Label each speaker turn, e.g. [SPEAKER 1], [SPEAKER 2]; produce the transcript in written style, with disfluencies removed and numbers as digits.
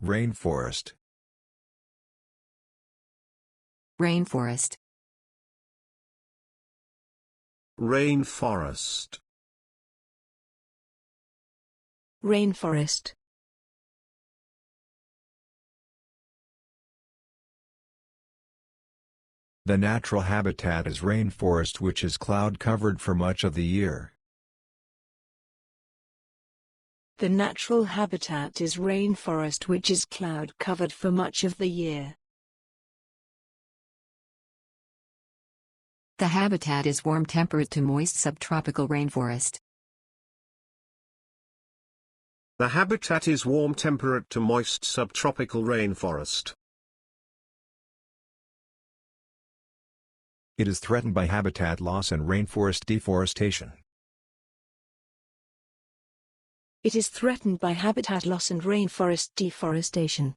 [SPEAKER 1] Rainforest.
[SPEAKER 2] Rainforest.
[SPEAKER 3] Rainforest.
[SPEAKER 4] Rainforest.
[SPEAKER 1] The natural habitat is rainforest, which is cloud-covered for much of the year.
[SPEAKER 4] The natural habitat is rainforest, which is cloud-covered for much of the year.
[SPEAKER 2] The habitat is warm temperate to moist subtropical rainforest.
[SPEAKER 3] The habitat is warm temperate to moist subtropical rainforest.
[SPEAKER 1] It is threatened by habitat loss and rainforest deforestation.
[SPEAKER 4] It is threatened by habitat loss and rainforest deforestation.